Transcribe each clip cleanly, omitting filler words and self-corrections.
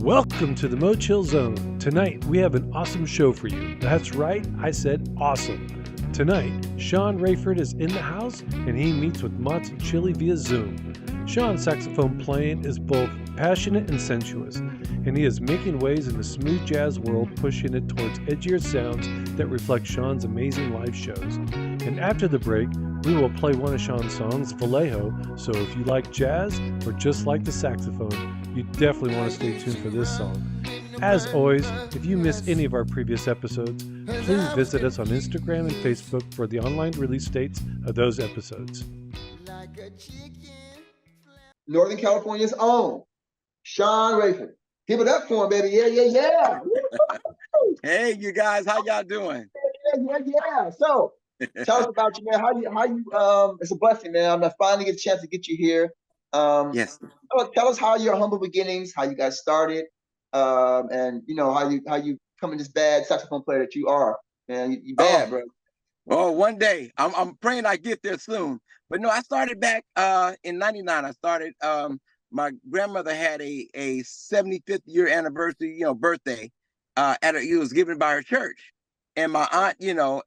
Welcome to the MoChill Zone. Tonight, we have an awesome show for you. That's right, I said awesome. Tonight, Shawn Raiford is in the house and he meets with MoChill via Zoom. Shawn's saxophone playing is both passionate and sensuous, and he is making waves in the smooth jazz world, pushing it towards edgier sounds that reflect Shawn's amazing live shows. And after the break, we will play one of Shawn's songs, Vallejo, so if you like jazz or just like the saxophone, you definitely want to stay tuned for this song. As always, if you miss any of our previous episodes, please visit us on Instagram and Facebook for the online release dates of those episodes. Northern California's own Shawn Raiford. Give it up for him, baby. Yeah. Hey, you guys, how y'all doing? Yeah. So, tell us about you, man. How you? It's a blessing, man. I'm gonna finally get a chance to get you here. Yes. Tell us how your humble beginnings, how you got started, and you know how you come in this bad saxophone player that you are. Man, you bad, bro. Oh, one day. I'm praying I get there soon. But no, I started back in '99. I started. My grandmother had a 75th year anniversary, birthday. It was given by her church. And my aunt,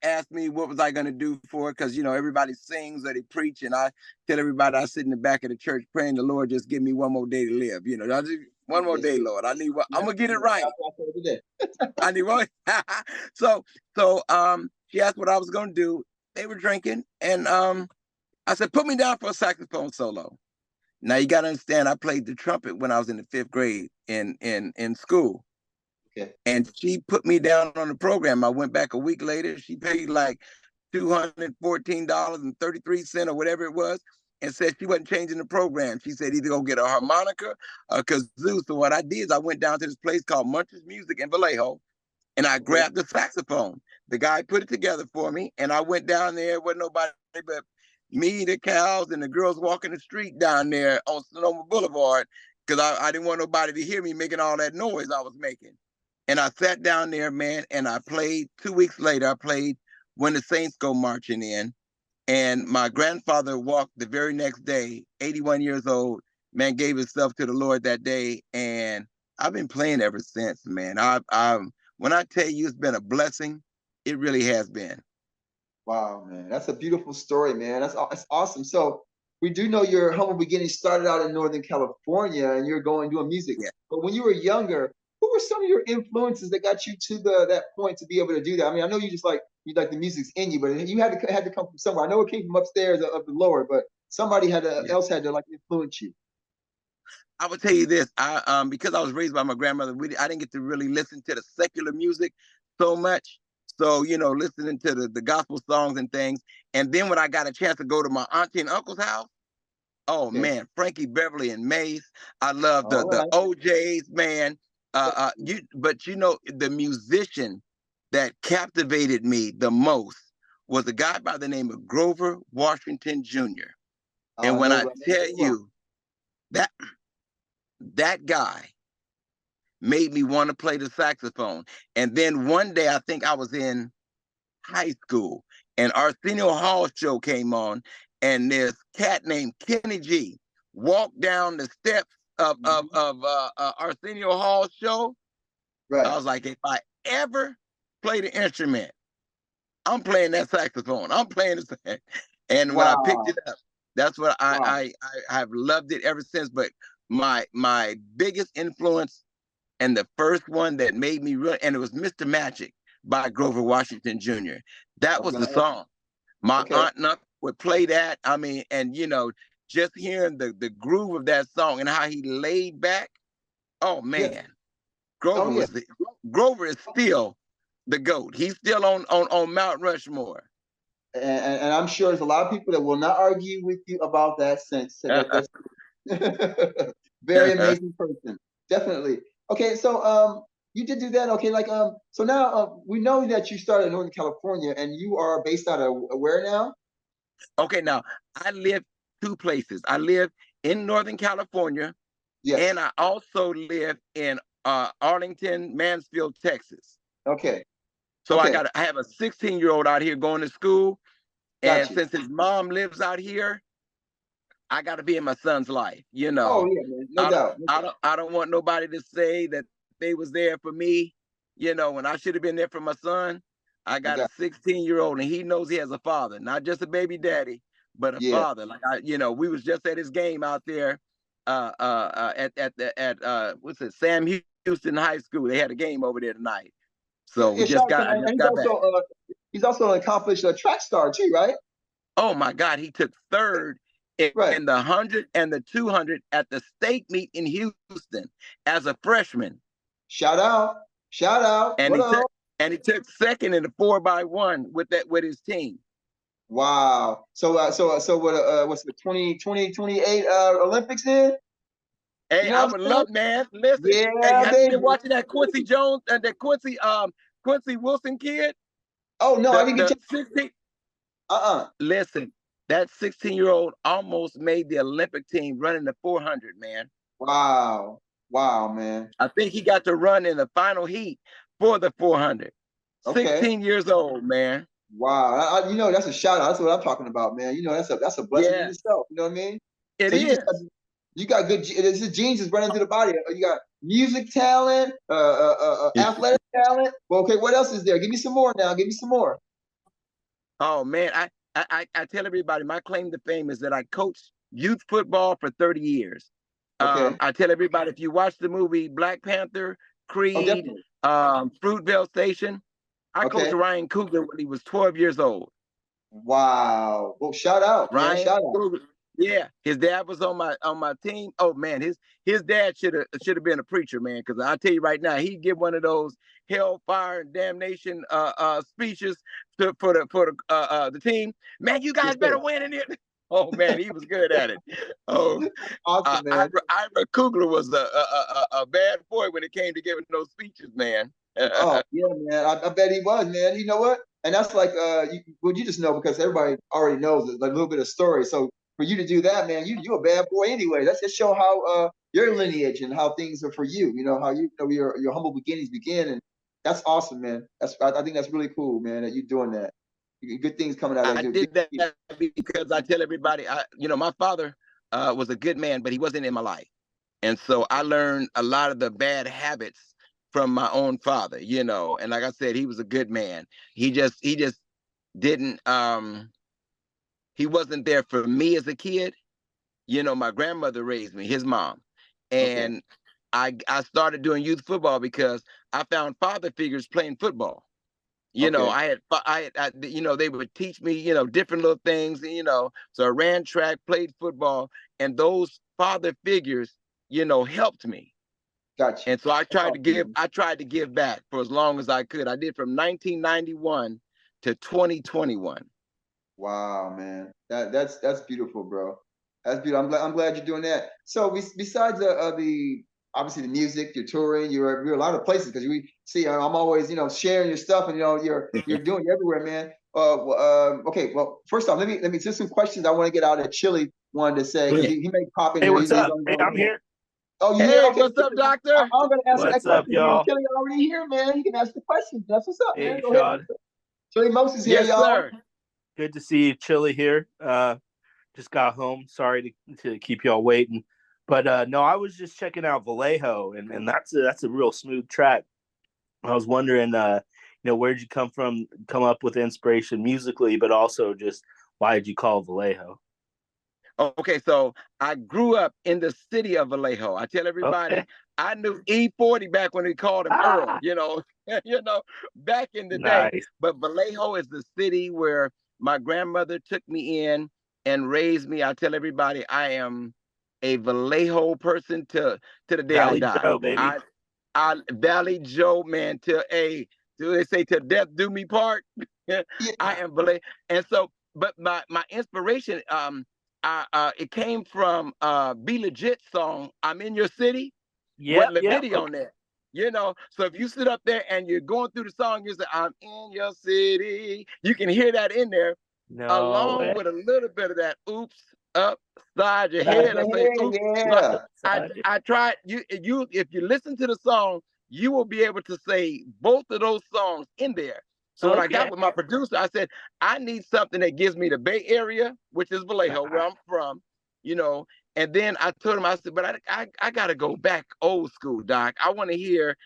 asked me what was I going to do for it, because, everybody sings or they preach. And I tell everybody I sit in the back of the church praying the Lord just give me one more day to live. One more day, Lord. I need one. I'm going to get it right. I need one. So she asked what I was going to do. They were drinking. And I said, put me down for a saxophone solo. Now, you got to understand, I played the trumpet when I was in the 5th grade in school. Okay. And she put me down on the program. I went back a week later. She paid like $214.33 or whatever it was, and said she wasn't changing the program. She said either go get a harmonica or kazoo. So what I did is I went down to this place called Munch's Music in Vallejo, and I grabbed the saxophone. The guy put it together for me, and I went down there. There wasn't nobody but me, the cows, and the girls walking the street down there on Sonoma Boulevard, because I didn't want nobody to hear me making all that noise I was making. And I sat down there, man, and I played. 2 weeks later, I played When the Saints Go Marching In. And my grandfather walked the very next day, 81 years old, man, gave himself to the Lord that day. And I've been playing ever since, man. When I tell you it's been a blessing, it really has been. Wow, man. That's a beautiful story, man. That's awesome. So we do know your humble beginnings started out in Northern California and you're doing music. Yeah. But when you were younger, who were some of your influences that got you to that point to be able to do that? I mean, I know you like the music's in you, but you had to come from somewhere. I know it came from upstairs of the Lord, but somebody else had to like influence you. I would tell you this, because I was raised by my grandmother, I didn't get to really listen to the secular music so much. So, listening to the gospel songs and things. And then when I got a chance to go to my auntie and uncle's house, man, Frankie Beverly and Mace. I love the OJs, man. But the musician that captivated me the most was a guy by the name of Grover Washington Jr. And when I tell you that guy made me want to play the saxophone. And then one day, I think I was in high school, and Arsenio Hall's show came on, and this cat named Kenny G walked down the steps of Arsenio Hall's show. Right. I was like, if I ever play the instrument, I'm playing that saxophone. I'm playing the and when I picked it up, that's what I have loved it ever since. But my biggest influence and the first one that made me real, and it was Mr. Magic by Grover Washington Jr. That was the song. My aunt and uncle would play that. I mean, and just hearing the groove of that song and how he laid back. Oh man. Yeah. Grover is still the GOAT. He's still on Mount Rushmore. And I'm sure there's a lot of people that will not argue with you about that sense. That's very amazing person. Definitely. Okay, so you did do that. Okay, so now we know that you started in Northern California and you are based out of where now? Okay, now I live 2 places. I live in Northern California, and I also live in Arlington, Mansfield, Texas. Okay. So I have a 16-year-old out here going to school, and since his mom lives out here, I got to be in my son's life. You Oh know, yeah, man. No doubt. No doubt. I don't want nobody to say that they was there for me. You know, when I should have been there for my son. I I got a got 16-year-old, and he knows he has a father, not just a baby daddy, but a yeah. father. Like we was just at his game out there, at what's it, Sam Houston High School. They had a game over there tonight. Yeah, So yeah, shout out to him. I And just got back. he's also an accomplished track star too, right? Oh my God, he took third Right. in the 100 and the 200 at the state meet in Houston as a freshman. Shout out. Shout out. And What he up? took second in the 4x1 with his team. Wow. So what what's the 2028 Olympics then? Hey, You know I what would I'm saying? love, man. Listen, hey, Yeah, have you baby. been watching that Quincy Jones and that Quincy Wilson kid? Oh no, I didn't get The you. 16. Uh-uh. Listen, that 16-year-old almost made the Olympic team running the 400, man. Wow. Wow, man. I think he got to run in the final heat for the 400. Okay. 16 years old, man. Wow. You know, that's a shout out. That's what I'm talking about, man. You know, that's a blessing in Yeah, itself. You know what I mean? it So is. you got good. This is genes is running through the body. You got music talent, athletic talent. Well, okay, what else is there? Give me some more now. Give me some more. Oh man, I tell everybody my claim to fame is that I coached youth football for 30 years. Okay. I tell everybody if you watch the movie Black Panther, Oh, Creed, definitely. Fruitvale Station, I Okay. coached Ryan Coogler when he was 12 years old. Wow. Well, shout out, man. Ryan Shout out. Coogler. Yeah, his dad was on my team. Oh man, his dad should have been a preacher, man. Because I tell you right now, he'd give one of those hellfire and damnation speeches for the team. Man, you Yes, guys sir. better win in it. Oh man, he was good at it. Oh, Awesome, man. Ira Kugler was a bad boy when it came to giving those speeches, man. Oh yeah, man. I bet he was, man. You know what? And that's like you just know because everybody already knows it, like a little bit of story. So for you to do that, man, you a bad boy anyway. Let's just show how your lineage and how things are for you. You know how you know your humble beginnings begin, and that's awesome, man. I think that's really cool, man. That you're doing that. Good things coming out of I you. did that because I tell everybody, my father was a good man, but he wasn't in my life. And so I learned a lot of the bad habits from my own father, and like I said, he was a good man. He just didn't he wasn't there for me as a kid. My grandmother raised me, his mom. Okay. And I started doing youth football because I found father figures playing football. Okay. They would teach me, different little things, so I ran track, played football, and those father figures, helped me. Gotcha. And so That's awesome, man. I tried to give back for as long as I could. I did from 1991 to 2021. Wow, man. That's beautiful, bro. That's beautiful. I'm glad you're doing that. So besides the obviously the music, you're touring, you're a lot of places because we see I'm always sharing your stuff and you're doing it everywhere, man. Okay. Well, first off, let me just some questions I want to get out of Chili wanted to say because Yeah. he may pop in Hey, here. what's up? Hey, I'm here. Oh, you here? Hey, Okay. what's up, doctor? I'm gonna answer that What's up, question for you. y'all? Chili already here, man. You can ask the questions. That's what's up, man. Hey, Go ahead. Shawn. Chili Moses here, Yes, y'all. sir. Good to see you. Chili here. Just got home. Sorry to keep y'all waiting. But no, I was just checking out Vallejo, and that's a real smooth track. I was wondering, where'd you come up with inspiration musically, but also just why did you call Vallejo? Okay, so I grew up in the city of Vallejo. I tell everybody, Okay. I knew E40 back when we called him Earl, back in the day. Nice. But Vallejo is the city where my grandmother took me in and raised me. I tell everybody I am a Vallejo person to the day I Valley die. Joe, baby. I Valley Joe, man, do they say till death do me part? Yeah. I am Vallejo. And so, but my inspiration, it came from Be Legit song, I'm in Your City, with Yep. Levitti Okay. on there. So if you sit up there and you're going through the song, you say, I'm in your city. You can hear that in there, No along way. with a little bit of that oops upside your That's head. I say, the oops. yeah. I tried if you listen to the song, you will be able to say both of those songs in there. So when I got Okay. with my producer, I said, I need something that gives me the Bay Area, which is Vallejo, where I'm from, And then I told him, I said, but I got to go back old school, Doc. I want to hear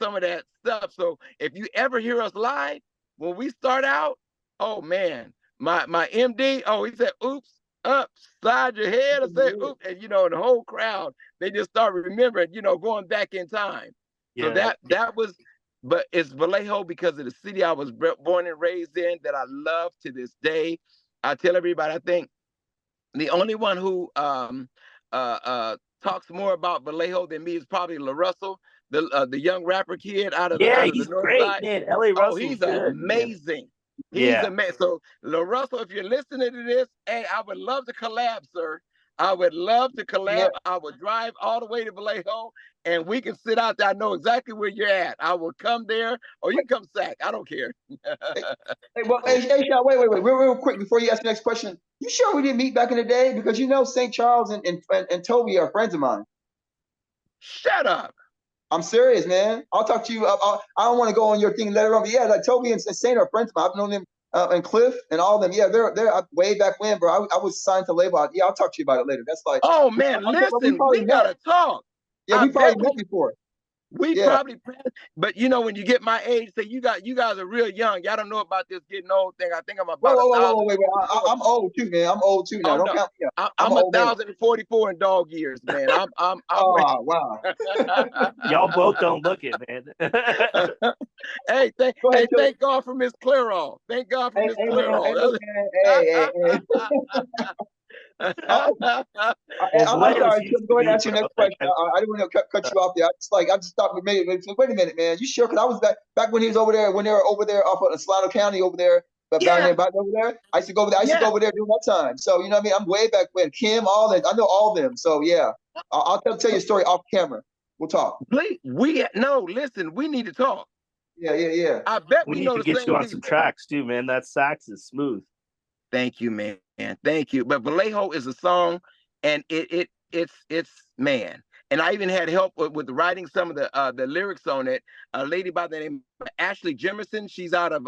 some of that stuff. So if you ever hear us live, when we start out, oh man, my MD, he said, oops, up, slide your head and say, oops. And, the whole crowd, they just start remembering, going back in time. So Yeah. that was, but it's Vallejo because of the city I was born and raised in that I love to this day. I tell everybody, I think the only one who talks more about Vallejo than me is probably La Russell, the young rapper kid out of the he's north great, side. man. L.A. Russell's He's good, amazing. Man. He's amazing. So La Russell, if you're listening to this, hey, I would love to collab, sir. I would love to collab. Yeah. I would drive all the way to Vallejo and we can sit out there. I know exactly where you're at. I will come there or you can come Sac. I don't care. Hey, Shawn, wait, real quick before you ask the next question. You sure we didn't meet back in the day? Because St. Charles and Toby are friends of mine. Shut up. I'm serious, man. I'll talk to you. I don't want to go on your thing later on, but yeah, like Toby and Saint are friends of mine. I've known them and Cliff and all of them. Yeah, they're way back when, bro. I was signed to label. Yeah, I'll talk to you about it later. That's like, oh man, listen, we gotta talk. Yeah, we probably met before. We probably, but when you get my age, say you guys are real young. Y'all don't know about this getting old thing. I think I'm about wait. I'm old too, man. I'm old too now. Don't count me out. I'm 1,044 in dog years, man. I'm oh wow. Y'all both don't look it, man. Hey, thank God for Miss Clairol. Thank God for Miss Clairol. Hey. I'm sorry. Go ahead and ask your next question. I didn't want to cut you off there. I just thought wait a minute, man. You sure? Because I was back when he was over there, when they were over there off of Solano County over there, down there, back over there. I used to go over there. I used to go over there during that time. So you know what I mean? I'm way back when. Kim, all that. I know all of them. So yeah, I'll tell you a story off camera. We'll talk. Listen. We need to talk. Yeah. I bet we need to get you on some tracks too, man. That sax is smooth. Thank you, man. Thank you. But Vallejo is a song, and it's man. And I even had help with writing some of the lyrics on it. A lady by the name of Ashley Jimerson. She's out of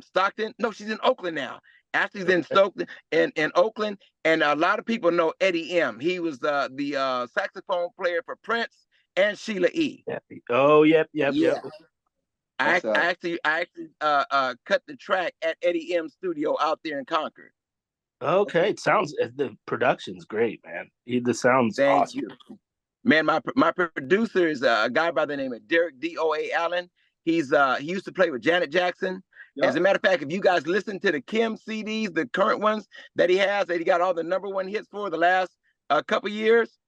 Stockton. No, she's in Oakland now. Ashley's in Stockton in Oakland, and a lot of people know Eddie M. He was the saxophone player for Prince and Sheila E. Oh, yep. I actually cut the track at Eddie M's studio out there in Concord. Okay, it sounds, the production's great, man. The sound's Thank awesome. you, man. My producer is a guy by the name of Derek D.O.A. Allen. He used to play with Janet Jackson. Yep. As a matter of fact, if you guys listen to the Kim CDs, the current ones that he got all the #1 hits for the last couple years.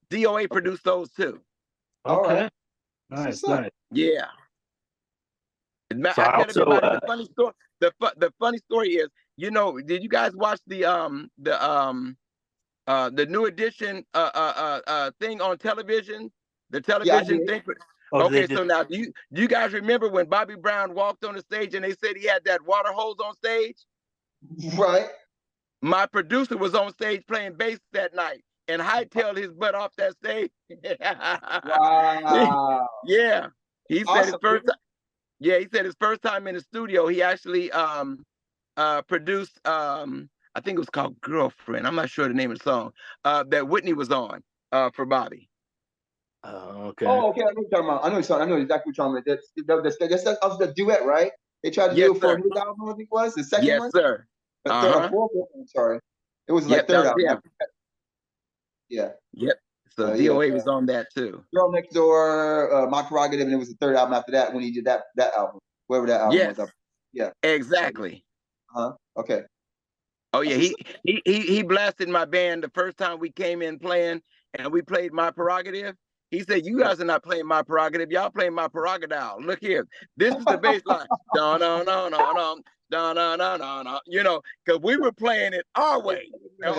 D.O.A. produced those too. Okay, nice. Yeah. So I tell everybody the funny story. The funny story is, did you guys watch the new edition thing on television? The television thing. Okay, so now do you guys remember when Bobby Brown walked on the stage and they said he had that water hose on stage? Right. My producer was on stage playing bass that night and hightailed his butt off that stage. Wow. Yeah. He said his first time. Yeah, he said his first time in the studio, he actually produced, I think it was called Girlfriend. I'm not sure the name of the song that Whitney was on for Bobby. Oh, okay. I know what you're talking about. I know exactly what you're talking about. That's the duet, right? They tried to do it for whose album, I think it was? The second one? Yes, sir. Third or fourth one, I'm sorry. It was like third album. Yeah. Yep. So DOA was on that too. Girl Next Door, My Prerogative, and it was the third album after that when he did that album, wherever that album was. Yeah. Exactly. Okay. Oh yeah, he blasted my band the first time we came in playing, and we played My Prerogative. He said, "You guys are not playing My Prerogative. Y'all playing My Prerogative. Look here. This is the bass line. No. Because we were playing it our way. And,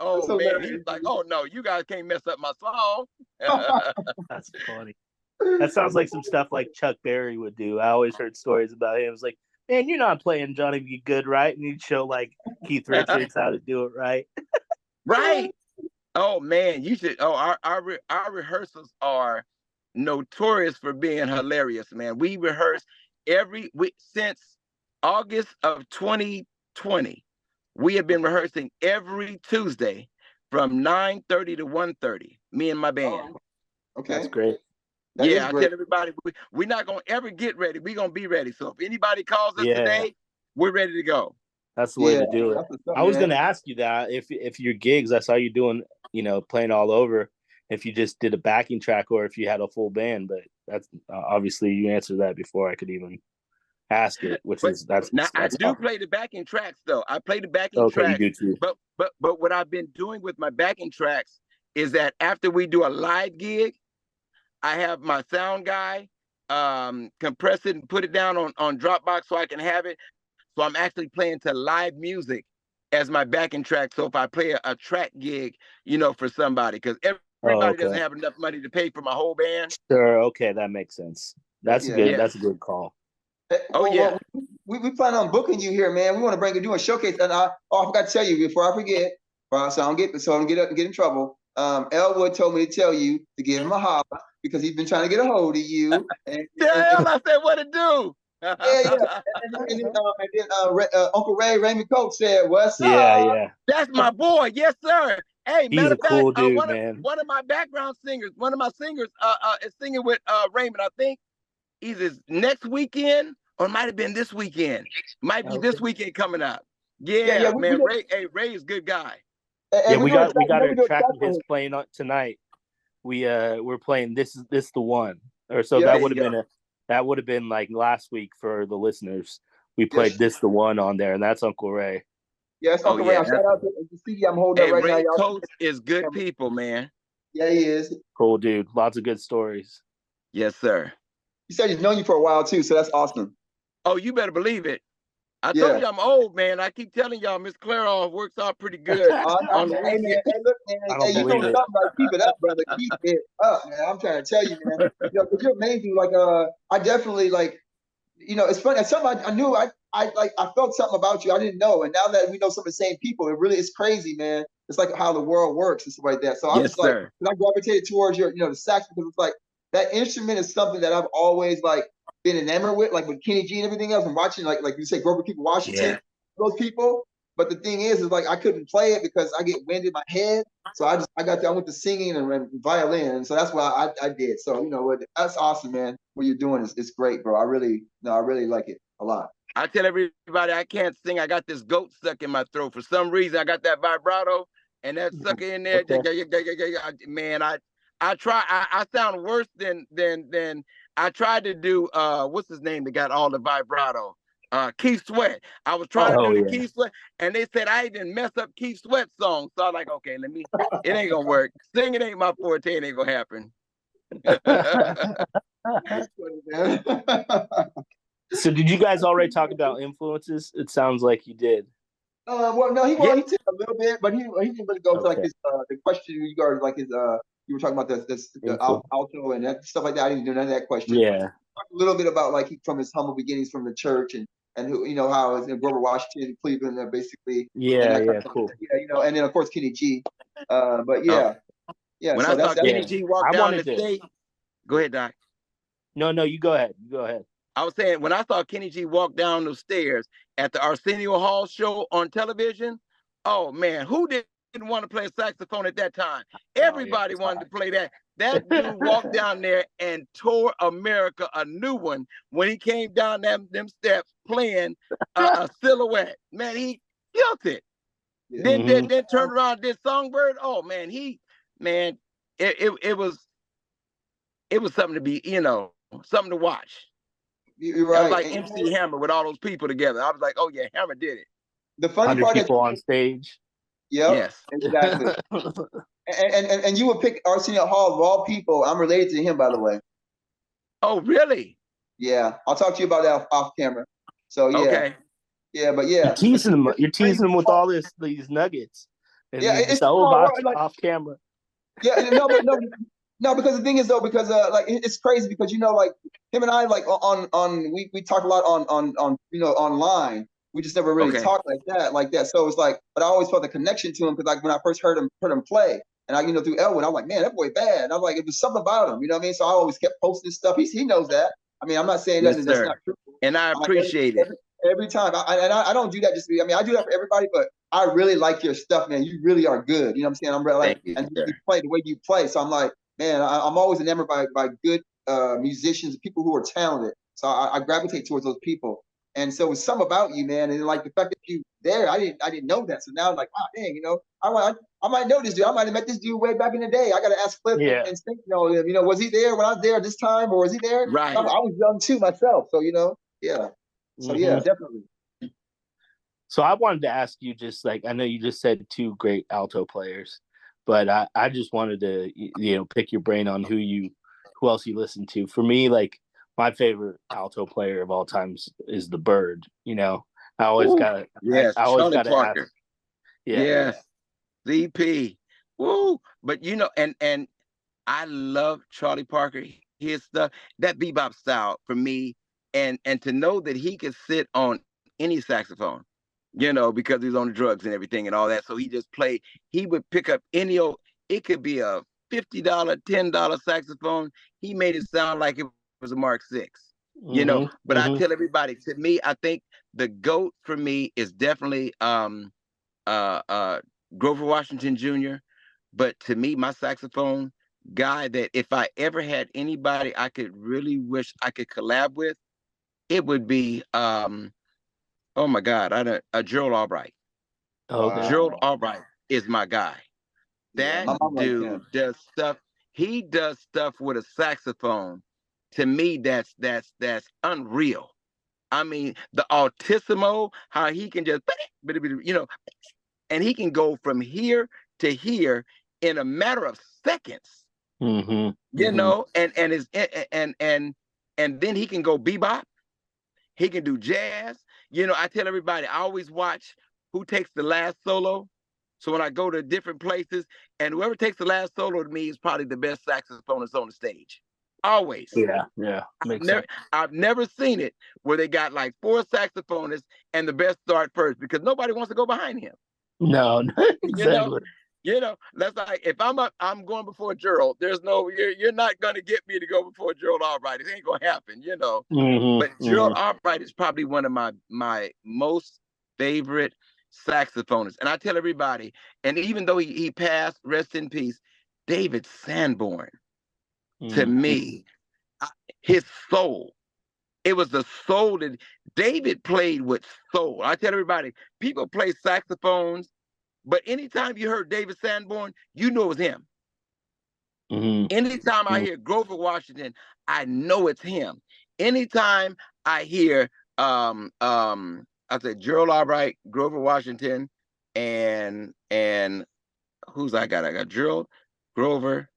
oh man. He was like, "Oh no, you guys can't mess up my song." That's funny. That sounds like some stuff like Chuck Berry would do. I always heard stories about him. It was like, man, you're not playing Johnny B. Good, right? And he'd show like Keith Richards how to do it right. Right. Oh man, you should. Oh, our rehearsals are notorious for being hilarious, man. We rehearse every week since August of 2020. we have been rehearsing every Tuesday from 9:30 to 1:30. Me and my band. Oh, okay. That's great. That is I great. tell everybody we're not gonna ever get ready. We're gonna be ready. So if anybody calls us Yeah. today, we're ready to go. That's the way Yeah, to do it. that's what's up, I was man. going to ask you that if your gigs, I saw you doing, playing all over, if you just did a backing track or if you had a full band, but that's obviously you answered that before I could even ask it, Now I do awesome. play the backing tracks though. I play the backing Okay, tracks. you do too. But what I've been doing with my backing tracks is that after we do a live gig, I have my sound guy compress it and put it down on Dropbox so I can have it. So I'm actually playing to live music as my backing track. So if I play a track gig, for somebody, because everybody doesn't have enough money to pay for my whole band. Sure. Okay, that makes sense. That's good. Yeah. That's a good call. Well, we plan on booking you here, man. We want to bring you do a showcase. And I forgot to tell you before I forget, so I don't get in trouble. Elwood told me to tell you to give him a holler because he's been trying to get a hold of you. I said what to do. Yeah. And then Uncle Raymond Coach said, "What's up?" Yeah. That's my boy. Yes, sir. Hey, he's a cool dude, man. One of my background singers, one of my singers, is singing with Raymond. I think either next weekend or it might have been this weekend. Might be this weekend coming up. Yeah, man. Ray is a good guy. We got a track of his playing tonight. We're playing this the one, or so that would have been like last week for the listeners. We played this the one on there, and that's Uncle Ray. Yeah, that's Uncle Ray. Shout out to the CD I'm holding up right Ray now. Coach is good people, man. Yeah, he is. Cool dude. Lots of good stories. Yes, sir. He said he's known you for a while too, so that's awesome. Oh, you better believe it. I told you I'm old, man. I keep telling y'all, Miss Claron works out pretty good. Hey, man, look, man. Hey, you know something, like, keep it up, brother. Keep it up, man. I'm trying to tell you, man. Because you're amazing. Like, I definitely like, it's funny. It's something I knew. I felt something about you I didn't know, and now that we know some of the same people, it's crazy, man. It's like how the world works and stuff like that. So I was like, I gravitated towards your, the sax because it's like that instrument is something that I've always like been enamored with, like with Kenny G and everything else, and watching like you say, Grover Cooper Washington, those people. But the thing is like I couldn't play it because I get wind in my head. So I went to singing and violin, and so that's why I did. So that's awesome, man. What you're doing is great, bro. I really like it a lot. I tell everybody I can't sing. I got this goat stuck in my throat for some reason. I got that vibrato and that sucker in there. Man, I try. I sound worse than I tried to do. What's his name that got all the vibrato? Keith Sweat. I was trying to do the Keith Sweat, and they said I even mess up Keith Sweat's song. So I was like, okay, it ain't gonna work. Singing ain't my forte. It ain't gonna happen. That's funny, man. So did you guys already talk about influences? It sounds like you did. Well, no, he did a little bit, but he didn't really go to like his the question regarding like his you were talking about the alto and that stuff like that. I didn't do none of that question. Yeah. Talk a little bit about like from his humble beginnings from the church and who how in Grover Washington, Cleveland, basically. Yeah, cool. Yeah, and then of course Kenny G. But yeah. When I saw Kenny G walk down the stage. Go ahead, Doc. No, you go ahead. I was saying, when I saw Kenny G walk down the stairs at the Arsenio Hall show on television, oh, man, who didn't want to play a saxophone at that time? Everybody wanted to play that. That dude walked down there and tore America a new one when he came down them steps playing a silhouette. Man, he killed it. Then turned around and did Songbird. Oh, man, it was something to be, something to watch. You're right. It was like MC Hammer with all those people together. I was like, oh yeah, Hammer did it. The funny part people on stage. Yep, yes, exactly. and you would pick Arsenio Hall of all people. I'm related to him, by the way. Oh, really? Yeah, I'll talk to you about that off camera. So yeah. Okay. Yeah, but yeah. You're teasing him with all these nuggets. And it's off camera. Yeah, no, because the thing is though, because like it's crazy because like him and I like on we talk a lot on online. We just never really talked like that. So it's like, but I always felt a connection to him because like when I first heard him play, and I through Elwood, I'm like, man, that boy bad. And I'm like, it was something about him, you know what I mean? So I always kept posting stuff. He knows that. I mean, I'm not saying that's not true. And I appreciate it every time. I don't do that just. I mean, I do that for everybody, but I really like your stuff, man. You really are good. You know what I'm saying? I'm really like, Thank you, and sir. you play the way you play. So I'm like, man, I'm always enamored by good musicians, people who are talented. So I gravitate towards those people. And so it's something about you, man. And like the fact that you there, I didn't know that. So now I'm like, wow, dang, you know, I might know this dude. I might have met this dude way back in the day. I gotta ask Flip Yeah. and Stink, you know, was he there when I was there this time, or was he there? Right. I was young too myself. So you know, yeah. So yeah, definitely. So I wanted to ask you, just like, I know you just said two great alto players, but I just wanted to, you know, pick your brain on who else you listen to. For me, like, my favorite alto player of all times is the Bird. You know, I always got Yes, I always Charlie got to Parker. ask. Yeah, Yes, ZP. Woo! But you know, and I love Charlie Parker. His stuff, that bebop style for me, and to know that he could sit on any saxophone, you know, because he's on the drugs and everything and all that. So he just played. He would pick up any old. It could be a $50, $10 saxophone. He made it sound like it was a Mark VI, you know. But I tell everybody, to me, I think the GOAT for me is definitely Grover Washington Jr. But to me, my saxophone guy, that if I ever had anybody I could really wish I could collab with, it would be oh my God, Gerald Albright. Okay. Gerald Albright is my guy. Yeah, That my mom likes dude him. does stuff. He does stuff with a saxophone. To me, that's unreal. I mean, the altissimo, how he can just, you know, and he can go from here to here in a matter of seconds. You know, and then he can go bebop. He can do jazz. You know, I tell everybody, I always watch who takes the last solo. So when I go to different places, and whoever takes the last solo to me is probably the best saxophonist on the stage. Always. Yeah. Makes sense. I've never seen it where they got like 4 saxophonists and the best start first, because nobody wants to go behind him. No, exactly. You know, that's like, if I'm going before Gerald. There's no, you're not gonna get me to go before Gerald Albright. It ain't gonna happen, you know. But Gerald Albright is probably one of my most favorite saxophonists. And I tell everybody, and even though he passed, rest in peace, David Sanborn, to me, his soul. It was the soul that David played with soul. I tell everybody, people play saxophones, but anytime you heard David Sanborn, you know it was him. Anytime I hear Grover Washington, I know it's him. Anytime I hear I say Gerald Albright, Grover Washington, and who's I got? I got Gerald, Grover.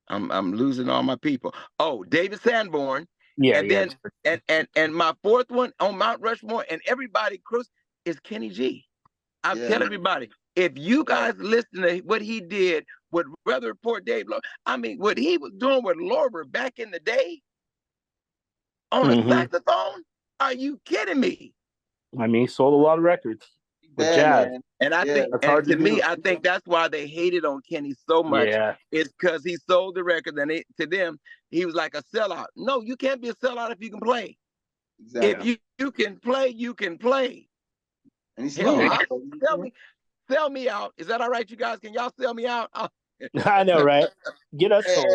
I'm losing all my people. Oh, David Sanborn. Yeah, and then and my fourth one on Mount Rushmore, and everybody, Chris, is Kenny G. I tell everybody, if you guys listen to what he did with Weather Report Dave, I mean, what he was doing with Lorber back in the day on a saxophone, are you kidding me? I mean, he sold a lot of records with jazz. Man. And I think, That's and hard to to me, do. I think that's why they hated on Kenny so much. Yeah. It's because he sold the record, and to them, he was like a sellout. No, you can't be a sellout if you can play. Exactly. If you can play, you can play. And he's Hell, smooth. sell me out. Is that all right, you guys? Can y'all sell me out? I know, right? Get us sold.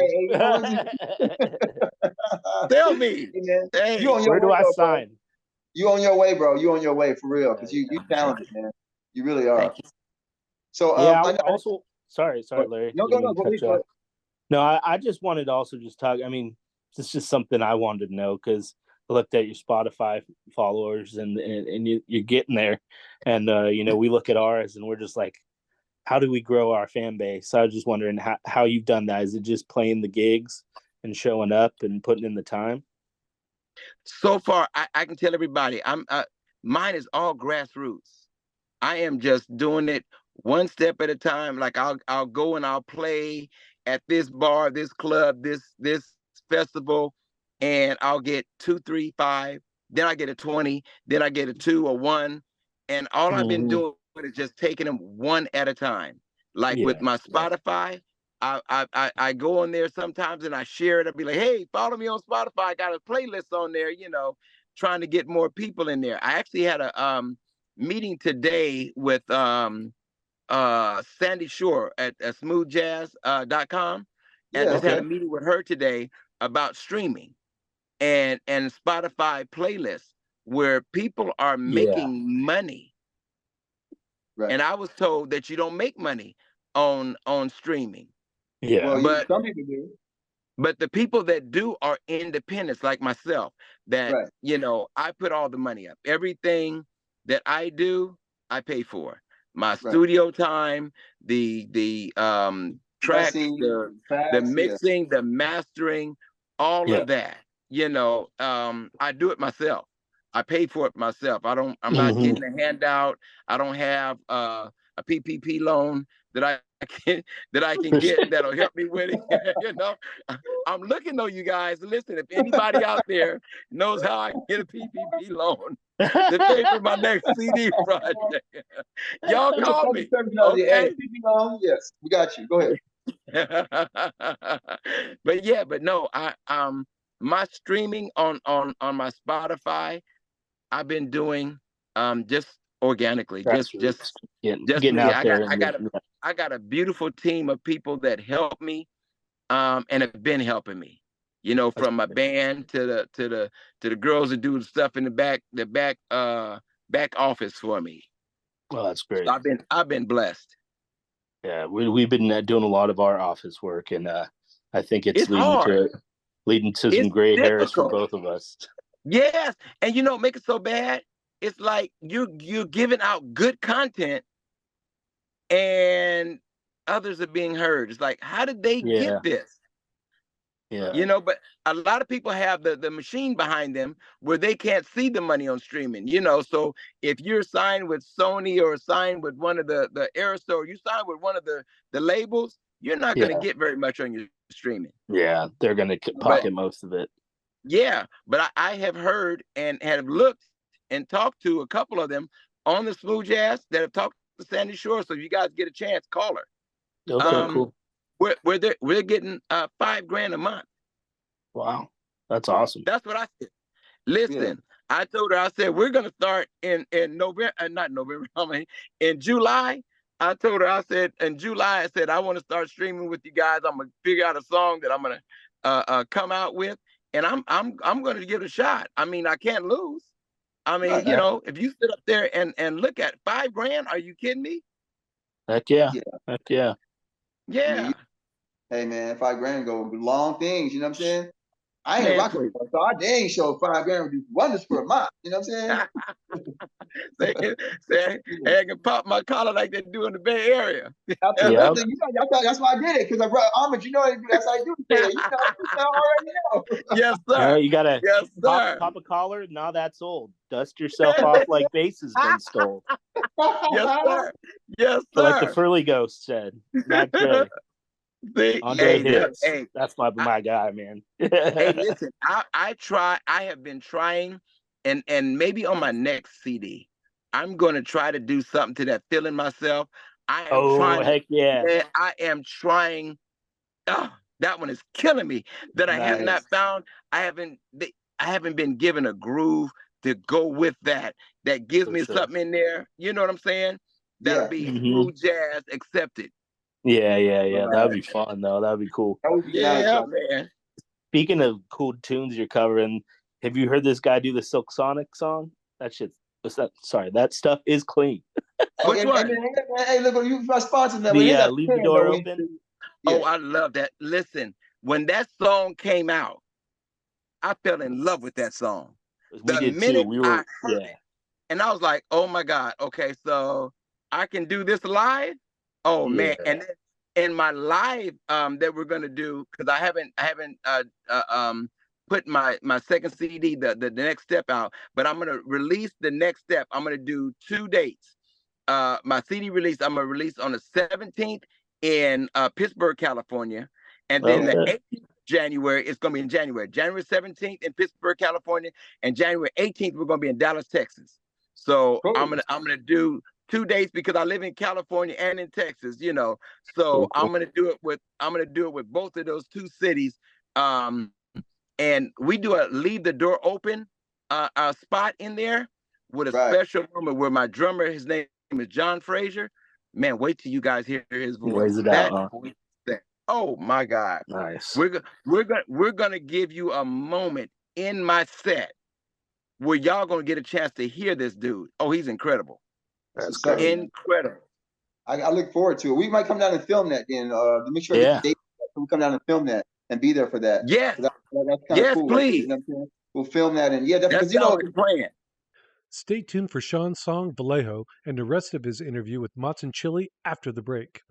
Sell me. Hey, you on your Where do way, I bro. sign? You on your way, bro. You on your way for real, because you talented, man. You really are. Thank you. So Yeah. Sorry, Larry. No, Didn't mean to cut please, you off. No, I just wanted to also just talk. I mean, it's just something I wanted to know, because I looked at your Spotify followers, and you're getting there, and you know, we look at ours and we're just like, how do we grow our fan base? So I was just wondering how you've done that. Is it just playing the gigs and showing up and putting in the time? So far, I can tell everybody, mine is all grassroots. I am just doing it one step at a time. Like I'll go and I'll play at this bar, this club, this festival, and I'll get 2, 3, 5. Then I get a 20. Then I get a 2 or 1, and all I've been doing is just taking them one at a time. Like with my Spotify, I go on there sometimes and I share it. I'll be like, hey, follow me on Spotify. I got a playlist on there, you know, trying to get more people in there. I actually had a meeting today with Sandy Shore at smoothjazz.com, and Yeah, just had okay. a meeting with her today about streaming and Spotify playlists where people are Yeah. making money. Right. And I was told that you don't make money on streaming. Yeah. Well, But some people do. the people that do are independents like myself, that, Right. I put all the money up. Everything that I do, I pay for. My Right. studio time, the tracks, Pressing, the facts, yeah. mixing, the mastering, all Yeah. of that. I do it myself. I pay for it myself. I'm not Hmm. getting a handout. I don't have a PPP loan that I can get that'll help me with it. I'm looking though, you guys. Listen, if anybody out there knows how I can get a PPP loan to pay for my next CD project, y'all There's a call public me, service out there. Hey, okay? speaking on, yes, we got you. Go ahead. But no, my streaming on my Spotify, I've been doing just organically, Grassroots. just Getting me. out I got there. I And got a I got a beautiful team of people that help me, and have been helping me. that's From my great. band to the girls that do the stuff in the back office for me. Well, that's So great. I've been blessed. Yeah, we've been doing a lot of our office work, and I think it's It's hard. leading to some It's gray hairs for difficult. both of us. Yes, and make it so bad. It's like you're giving out good content, and others are being heard. It's like, how did they get Yeah, this? yeah, But a lot of people have the machine behind them where they can't see the money on streaming. So if you're signed with Sony or signed with one of the Aerostore, you signed with one of the labels, you're not going to yeah, get very much on your streaming. yeah. They're gonna But pocket most of it. yeah, but I have heard and have looked and talked to a couple of them on the Smooth Jazz that have talked to Sandy Shore. So if you guys get a chance, call her. Okay, Um, cool. we're getting $5,000 a month. Wow, that's awesome. That's what I said. Yeah. Listen, I told her, I said, we're gonna start in November, not November, in July. I told her, I said, in July, I said, I want to start streaming with you guys. I'm gonna figure out a song that I'm gonna come out with, and I'm gonna give it a shot. I mean, I can't lose. I mean, Right. if you sit up there and look at $5,000, are you kidding me? Heck yeah, Yeah. heck yeah. I mean, Yeah, hey man, $5,000 go long things. You know what I'm saying? I ain't man, rocking please. for it, so I dang sure $5,000 would do wonders for a month. You know what I'm saying? say, hey, I can pop my collar like they do in the Bay Area. Yep. Absolutely. That's why I did it, because I brought homage. That's how I do it. I already know. Yes, All sir. right, you gotta Yes, sir. pop a collar. Now that's old. Dust yourself off like bass has been stole. Yes, sir. Yes, But like the sir. Furley Ghost said, Mac Dre, See, Andre hey, look, hits. hey, That's my guy, man. hey, listen. I have been trying, and maybe on my next CD, I'm going to try to do something to that feeling myself. I am Oh, trying. heck yeah. Man, I am trying. Oh, that one is killing me. That I have not Nice. found. I haven't. I haven't been given a groove to go with that. That gives For me sure. something in there. You know what I'm saying? That'll Yeah. be Mhm. smooth jazz accepted. Yeah. That would Right. be fun though. That would be cool. That would be nice. Yeah, Right? man. Speaking of cool tunes you're covering, have you heard this guy do the Silk Sonic song? That shit's sorry, that stuff is clean. Which one? Hey, look, you my sponsor now. We The ain't got Leave the 10 Door though. Open. Oh, Yeah. I love that. Listen, when that song came out, I fell in love with that song. We The did too. minute We I were heard it, and I was like, "Oh my God, okay, so I can do this live." Oh yeah. man! And then in my live that we're gonna do, because I haven't put my second CD, the next step out, but I'm gonna release the next step. I'm gonna do 2 dates. My CD release, I'm gonna release on the 17th in Pittsburgh, California, and then the Okay. 18th of January, it's gonna be in January. January 17th in Pittsburgh, California, and January 18th we're gonna be in Dallas, Texas. So Cool. I'm gonna do 2 days because I live in California and in Texas, So Cool. I'm gonna do it with both of those two cities. And we do a leave the door open spot in there with a Right. special moment where my drummer, his name is John Frazier. Man, wait till you guys hear his voice. Lays it That out, huh? voice, oh my God. Nice. We're gonna give you a moment in my set where y'all gonna get a chance to hear this dude. Oh, he's incredible. That's What's up, great. man? Incredible. I look forward to it. We might come down and film that then. To make sure I get the date, so we come down and film that and be there for that. Yes. That's kind of Yes, cool. please. You know what I'm saying? We'll film that, and yeah, definitely. That's Because always playing. Stay tuned for Shawn's song Vallejo and the rest of his interview with Mozz and Chili after the break.